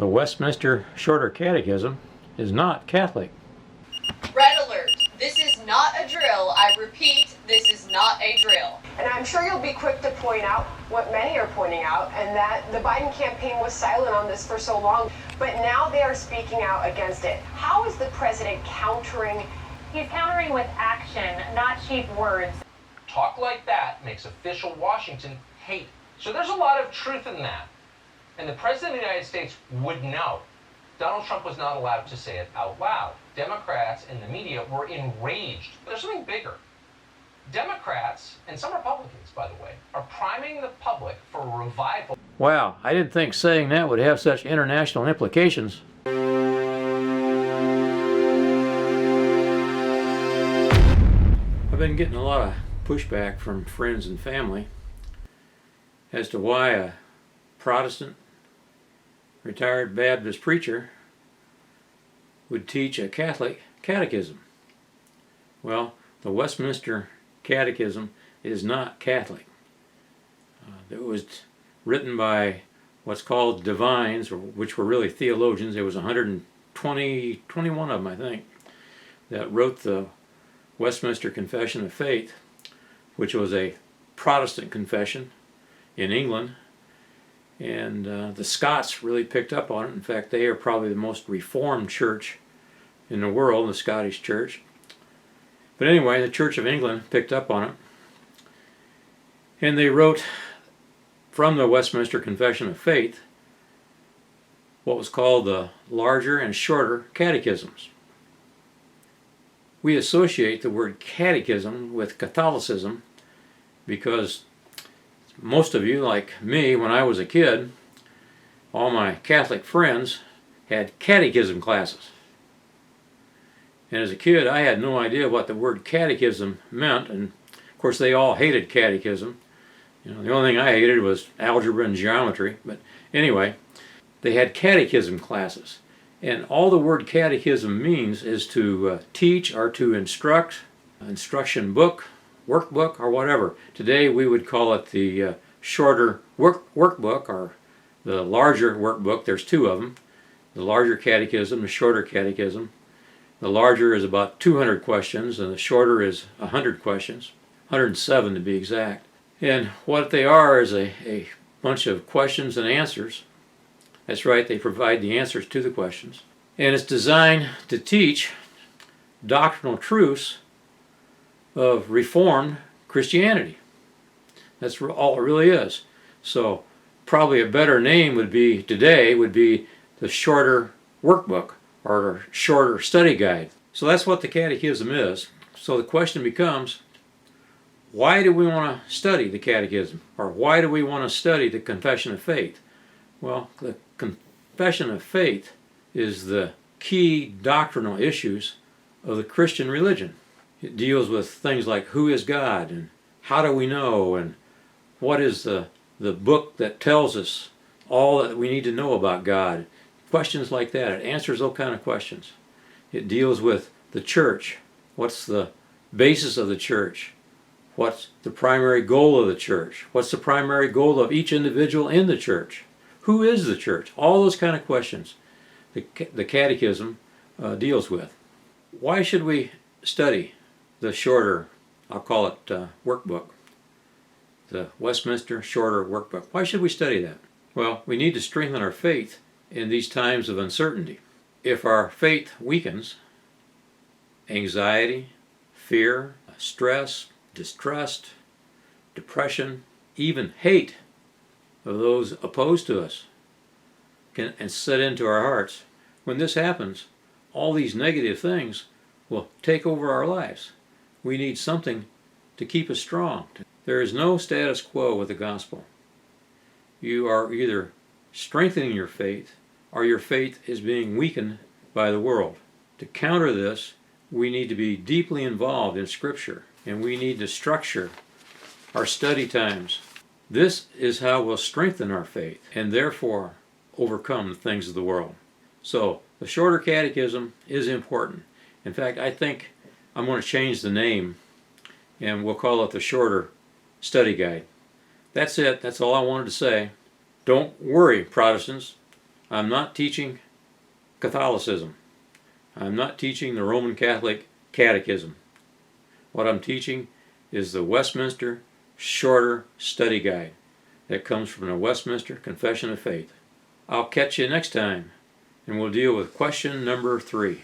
The Westminster Shorter Catechism is not Catholic. Red alert. This is not a drill. I repeat, this is not a drill. And I'm sure you'll be quick to point out what many are pointing out, and that the Biden campaign was silent on this for so long, but now they are speaking out against it. How is the president countering? He's countering with action, not cheap words. Talk like that makes official Washington hate. So there's a lot of truth in that. And the President of the United States would know. Donald Trump was not allowed to say it out loud. Democrats and the media were enraged. But there's something bigger. Democrats, and some Republicans, by the way, are priming the public for a revival. Wow, I didn't think saying that would have such international implications. I've been getting a lot of pushback from friends and family as to why a Protestant retired Baptist preacher would teach a Catholic catechism. Well, the Westminster Catechism is not Catholic. It was written by what's called divines, which were really theologians. There was 21 of them, I think, that wrote the Westminster Confession of Faith, which was a Protestant confession in England. And the Scots really picked up on it. In fact, they are probably the most reformed church in the world, the Scottish Church. But anyway, the Church of England picked up on it. And they wrote from the Westminster Confession of Faith what was called the Larger and Shorter Catechisms. We associate the word catechism with Catholicism because most of you, like me, when I was a kid, all my Catholic friends had catechism classes. And as a kid, I had no idea what the word catechism meant, and of course they all hated catechism. You know, the only thing I hated was algebra and geometry, but anyway, they had catechism classes. And all the word catechism means is to teach or to instruct, instruction book, workbook, or whatever. Today we would call it the shorter workbook, or the larger workbook. There's two of them. The larger catechism, the shorter catechism. The larger is about 200 questions, and the shorter is 100 questions, 107 to be exact. And what they are is a bunch of questions and answers. That's right, they provide the answers to the questions. And it's designed to teach doctrinal truths of Reformed Christianity. That's all it really is. So probably a better name would be today would be the shorter workbook or shorter study guide. So that's what the catechism is. So the question becomes, why do we want to study the catechism? Or why do we want to study the Confession of Faith? Well, the Confession of Faith is the key doctrinal issues of the Christian religion. It deals with things like who is God and how do we know and what is the book that tells us all that we need to know about God. Questions like that. It answers those kind of questions. It deals with the church. What's the basis of the church? What's the primary goal of the church? What's the primary goal of each individual in the church? Who is the church? All those kind of questions the catechism deals with. Why should we study the shorter, I'll call it workbook, the Westminster Shorter Workbook? Why should we study that? Well, we need to strengthen our faith in these times of uncertainty. If our faith weakens, anxiety, fear, stress, distrust, depression, even hate of those opposed to us can set into our hearts. When this happens, all these negative things will take over our lives. We need something to keep us strong. There is no status quo with the gospel. You are either strengthening your faith or your faith is being weakened by the world. To counter this, we need to be deeply involved in Scripture, and we need to structure our study times. This is how we'll strengthen our faith and therefore overcome the things of the world. So the Shorter Catechism is important. In fact, I think I'm going to change the name and we'll call it the Shorter Study Guide. That's it. That's all I wanted to say. Don't worry, Protestants. I'm not teaching Catholicism. I'm not teaching the Roman Catholic Catechism. What I'm teaching is the Westminster Shorter Study Guide that comes from the Westminster Confession of Faith. I'll catch you next time, and we'll deal with question number 3.